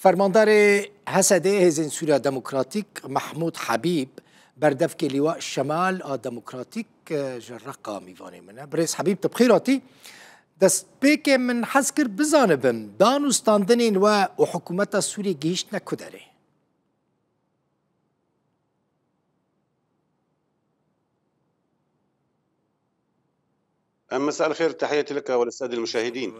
فرماندار حسد هزین سوریا دموکراتیک محمود حبیب بردفك لواء الشمال دموكراتيك جرقة ميفاني منه بريس حبيب تبخيراتي دست بيك من حسكر بزانبم دانو ستاندنين وحكومة سوريا جيشتنا كدري مساء الخير، تحياتي لك وللسادة المشاهدين.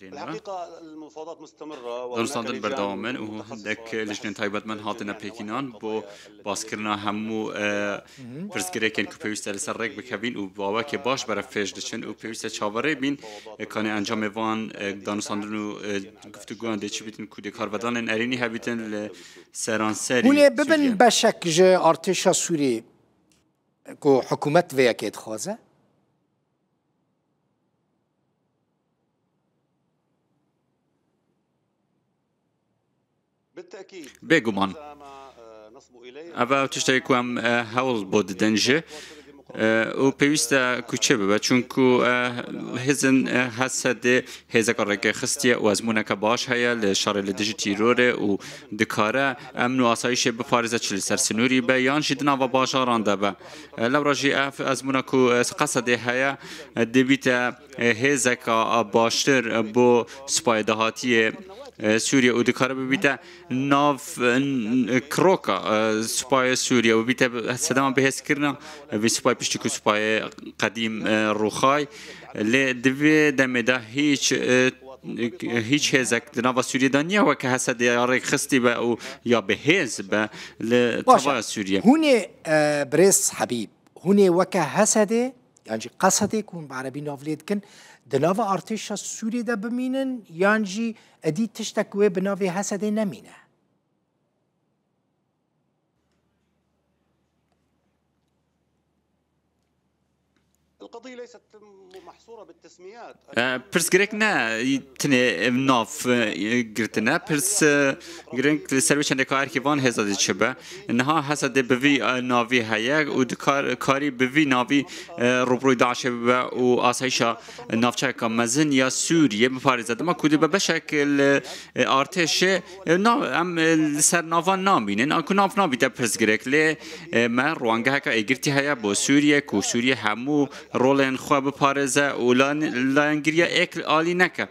الحقيقة المفاوضات مستمرة دانستان بردوامن و هندك لجنة تایبەت من هاتنە پێکینان بۆ باسکردنا هەموو پرسگرێکێن کە پێویستە لەسەر ڕێک بکەبین و باوەکێ باش بەرە فێش دەچن و پێویستە چاوەڕێ بین کانێ ئەنجامێوان دانوستاندن و گفتوگویان دێچی بیتن کودێ کاربەدانên ئەرێنی هەبیتن لە سەرانسەری هونێ ببن بەشێک ji ئارتێشا سووریê ku حکوومەت vêyekê dixwaze بێگومان ئەڤە تشتێک ئەم هەوڵ بۆ ددەنجێ و پێویستە کوچێ ببە چونکو هێزن هەسەدێ هێزەکە ڕێگەی خستیە و ئەزمونونەکە باش هەیە لە شارێ لە دژی تیرۆرێ و دکارە ئەمن و ئاسایشێ بپارێزە چ لەسەر سنووری بە یانشی دناوە باشاراندا بە لەو ڕژی ئەف ئەزمونونە و قەسەدێ هەیە دەبیتە هێزەکە باشتر بۆ سوپای داهاتیە سوريا ودكار ببيتا ناف كروكا سباي سوريا وبيتا سدام بهس كرنا في سباي بيشتكو سباي قديم روخاي لدفي دمدا هیچ هزك دناوا سوريا دنيا وكهسد يارك خستي بقى يا بهز بقى لطبع سوريا هوني بريس حبيب هوني وكهسد يعني قصدي يكون بعربي نافليت كن دناوا ارتشا سوريا دا بمينن يعني ادي تشتكوي بنافي حسد نمينه القضية ليست محصورة بالتسميات. برس نا تني ناف قرتنا برس قرنك لسرويش عندك أركيفان هذا الشبه إنها حسد بفي نافي هيا ودكاري بفي نافي روبروي داعش وآسايشة نافشة كمزن يا سوريا بفارزة ما كودي ببشكل أرتش نا أم لسر نافان نامين أكون ناف نافي تبرس قرك ليه ما روانجها كأجرتي هيا بو سوريا كو سوريا همو رولن خواب پارزه ولانگریا اکل عالی نکه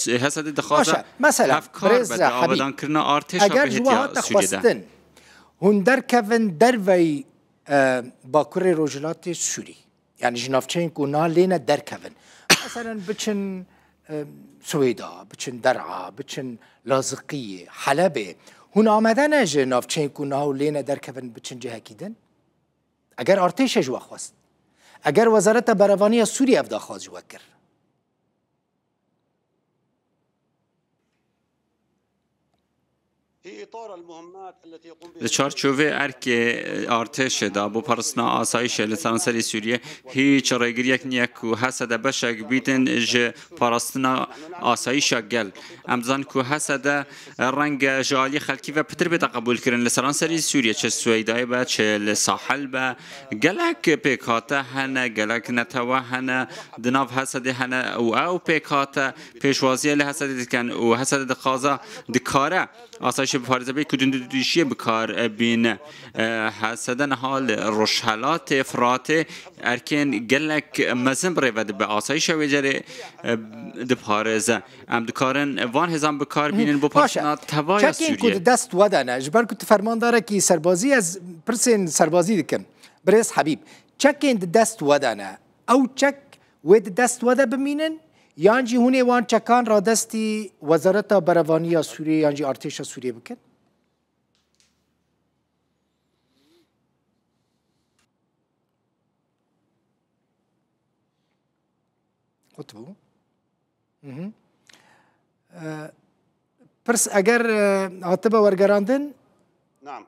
حسد دخوازه مثلا برز حبیب اگر جوهات خواستن هون در کون در وی باکر رجلات سوری یعنی جنافچین کنا لینا در کون مثلا بچن سویدا بچن درعا بچن لازقیه حلبه هون آمدن جنافچین کنا لینا در کون بچن جه کیدن اگر ارتش جوا خواست اگر وزارت بروانی سوریه افدا خواهد وکر چارچوبه ارک ارتش دا بو پرسنا آسایش لسانسری سوریه هیچ رایگریک نیک و حسد بشک بیتن ج پرستنا آسایش گل امزان کو حسد رنگ جالی خلکی و پتر به قبول کردن لسانسری سوریه چه سویدای با چه لساحل با گلک پیکاته هنه گلک نتوه هنه دناف حسد هنه او پیکاته پیشوازی لحسد کن و حسد دخازه دکاره آسایش بفارزه بی کدوم دوشیه بکار بین حسدن حال روشحلات افراط ارکن گلک مزن برود به آسایش وجره دپارزه ام دکارن وان هزام بکار بینن با پاشنا توای سوریه چکین کود دست ودانه جبر کود فرمان داره که سربازی از پرسین سربازی دکن برس حبیب چکین دست ودانه او چک ود دست وده بمینن یانجی هونی وان چکان را دستی وزارت بروانی سوریه یانجی ارتش سوریه بکن قطبو پرس اگر عاطبه ورگراندن نعم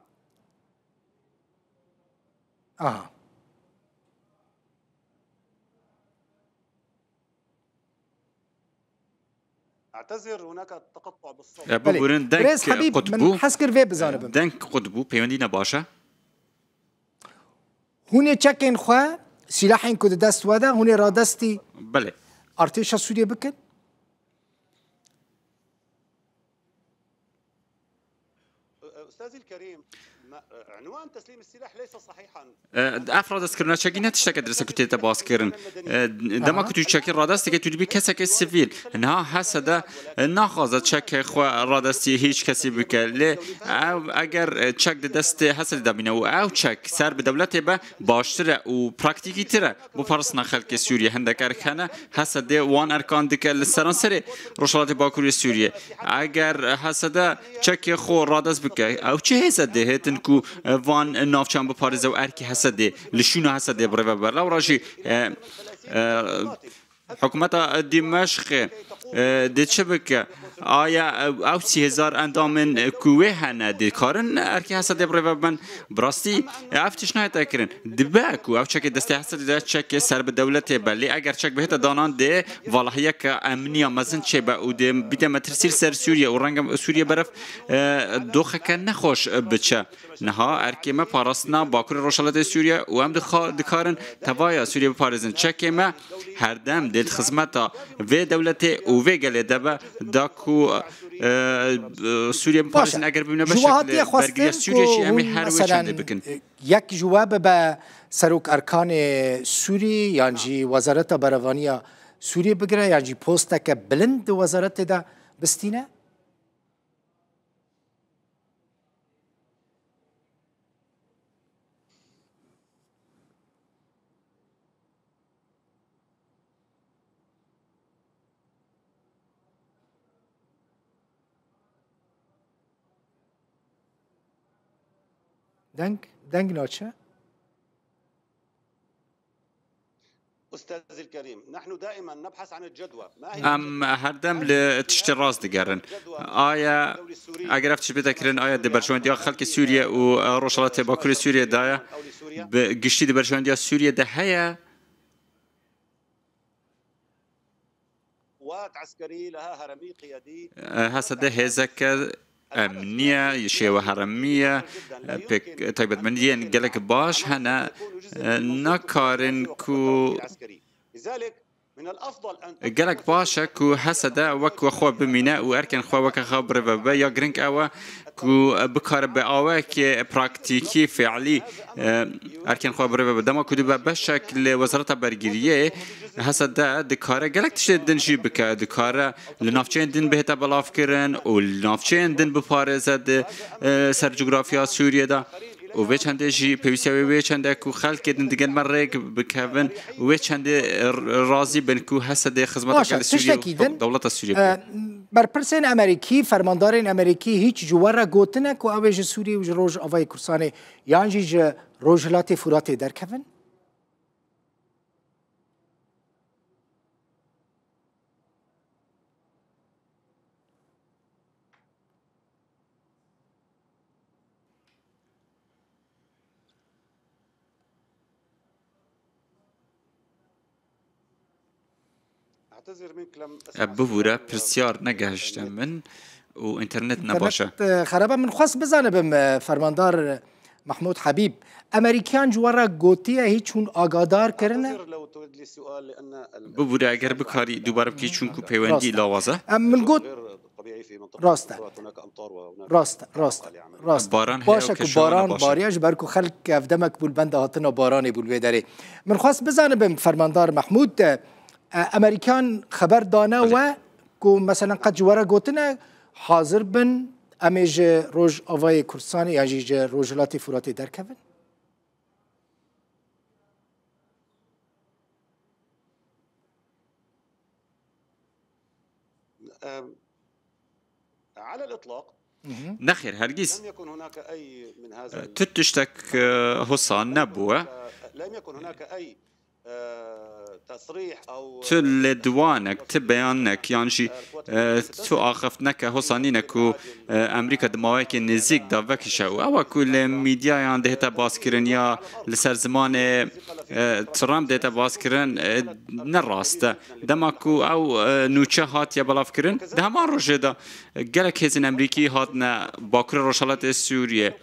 اعتذر هناك تقطع بالصوت بريس حبيب من حسكر في بزانبم دنك قطبو بيوندي نباشا هوني تشكين خوا سلاحين كود دست ودا هوني را دستي بله ارتش سوريا بكن أستاذي الكريم، عنوان تسليم السلاح ليس صحيحا. افراد اسكرنا شاكي نتشتك درس كنت تباسكرن دما كنت تشكي رادست كنت بي كسك السيفيل انها حسد ناخذ تشك خو رادستي هيش كسي بك ل اگر تشك دست حسد دبينه او تشك سر بدولته به باشتره و براكتيكي تره بو فرسنا خلق سوريا هندك اركانه حسد وان اركان دك السرانسري روشلات باكوري سوريا اگر حسد تشك خو رادست بك او چه حسد هتنكو وان نافچان بپارزه و ارکی حسده لشونه حسده برای برلا و راجی حکومت دمشق ده چه بکه آیا او 30,000 اندامن کوه هنه ده کارن ارکی حسده برای من براستی افتش نه تکرن دبه کو او چک دسته حسده ده چک سر به دولت بلی اگر چک بهت دانان ده والله یک امنیه مزن چه به او ده بیت مترسیل سر سوریه و رنگ سوریه برف دوخه کن نخوش بچه نها ارکی ما پاراستنا باکور روشالات سوریه و هم دکارن توایا سوریه بپارزن چک ما هر دم دل خدمتا و دولت او و گله دبه داکو سوریه بپارزن اگر ببینه به شکل برگری سوریه چی امی هر وچنده بکن یک جواب به سروک ارکان سوری یعنی وزارت بروانی سوریه بگیره یعنی پوست که بلند وزارت ده بستینه دنگ ناچه أستاذ الكريم، نحن دائما نبحث عن الجدوى. هر دم لتشتي راس دقرن آیا اگر افتش بتكرن آیا دبرشوندیا خلق سوريا و روشالات باكوري سوريا دایا بقشتي دبرشوندیا سوريا ده هيا قوات عسكرية لها هرمي قيادي هسه ده هزك امنيه يشيوه هرميه بك طيب من قالك باش هنا نكارن كو لذلك من الافضل ان قالك باشا كو حسدا وكو خو بمينا واركن خو وك خبر بابا يا جرينك اوا كو بكار باوا كي براكتيكي فعلي اركن خو بابا دما كو بشكل وزاره برگریه حسدا دكاره قالك تشدن جي بك دكاره لنافچين دين بهتا بلاف كرن و لنافچين دين بپارزد سر جغرافيا سوريا دا و وی چنده جی پیوسته وی چنده کو خلق کردن دیگر مرگ بکوین و وی چنده راضی بن کو حسد خدمت کل سوریه دولت سوریه بر پرسین امریکی فرماندارین امریکی هیچ جواره گوتنه کو اوج سوریه و روج آوای کورسانه یعنی جی روجلات فرات در کوین ببورا پرسیار نگهشتم من و اینترنت نباشه خرابه من خواست بزنه بم فرماندار محمود حبیب امریکان جوارا گوتیه هیچون آگادار کرنه ببورا اگر بکاری دوباره بکی چون کو پیوندی لاوازه من گوت راست باشه که باران باریش برکو خلق افدمک بول بنده هاتنا بارانی بول بیداره من خواست بزنه بم فرماندار محمود امریکان خبر دانه و کو مثلا قد جواره گوتنه حاضر بن امیج روج آوای کورسانی یا جیج روجلاتی فراتی در کوین على الإطلاق نخير هرگز لم يكن هناك أي من هذا تتشتك حسان نبوه لم يكن هناك أي تصريح او تل دوانك تبيانك يعني تو آخفتنك حسانينك و امريكا دماغك نزيك دا وكشا او كل ميديا يعني دهتا باسكرن يا لسر زمان ترامب دهتا باسكرن نراست دماكو او نوچه هات يا بلافكرن ده همان روشه دا قالك هزن امريكي هاتنا باكر روشالات سوريا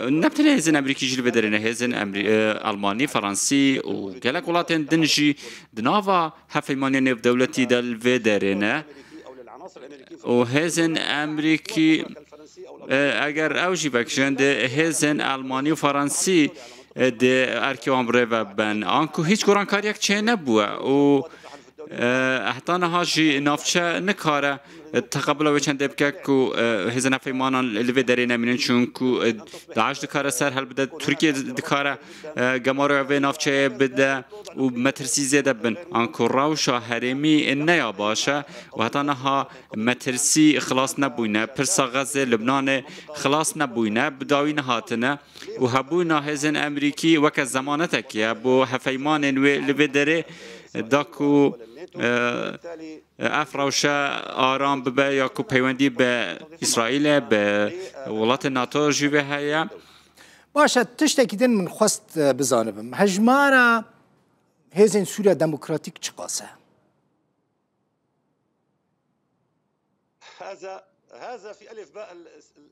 نبتنه هزن امريكي جل بدرنه هزن الماني فرنسي و قالك ولاتن دنجي دنافا حفيماني نف دولتي دل ودرنه و هزن امريكي اگر اوجی بکشن ده هزن آلمانی و فرانسی ده ارکیوان بره و بن آنکو هیچ گران کاریک چه نبوه و حتی نهاجی نافچه نکاره تقبل و چند دبکه کو هزن فیمانان لوی دری نمینن چون کو داعش دکاره سر هل بده ترکیه دکاره گمارو و نافچه بده و مترسی زیاده بن آنکو روشا هرمی نیا باشه و حتی نها مترسی خلاص نبوینه پرسا غزه لبنان خلاص نبوینه بداوی نهاتنه و هبوینا هزن امریکی وک زمانتکیه بو هفیمان لوی دری داکو افراوشا آرام ببه یا کو پیوندی به اسرائیل به ولات ناتو جیوه هیا باشه تشتکی دن من خواست بزانبم هجمارا هزین سوریا دموکراتیک چقاسه هذا في ألف باء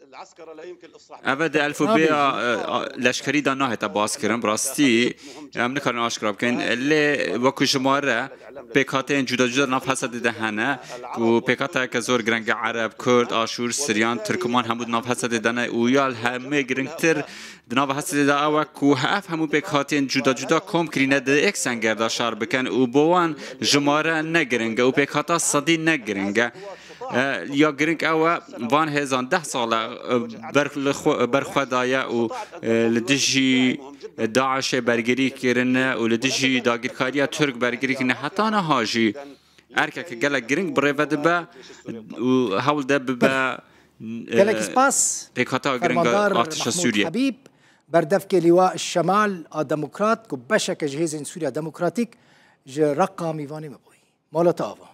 العسكرة لا يمكن الإفصاح أبدا ألف باء لشكري دانه تباس كرم براستي أمن كارن أشكراب كين اللي وكو جمارة بيكاتين جدا جدا نفحصة دهنه و بيكاتا كزور جرنج عرب كرد آشور سريان تركمان همود نفحصة دهنه ويال همه جرنجتر نفحصة ده وكو هف همو بيكاتين جدا جدا كم كرينه ده إكس انجردا شار بكن و بوان جمارة نجرنج و بيكاتا صدي نجرنج یا گرنگ او وان هزان 10 ساله برخدایا و لدیجی داعش برگری کردن و لدیجی داگیرکاری ترک برگری کردن حتی نهاجی ارکه گله گرنگ برود به و حول ده به گله سپاس پیکاتا گرنگ آتش سوریه حبیب بردفك لواء الشمال الديمقراط كبشك جهاز سوريا ديمقراطيك رقم ميفاني مبوي مالتا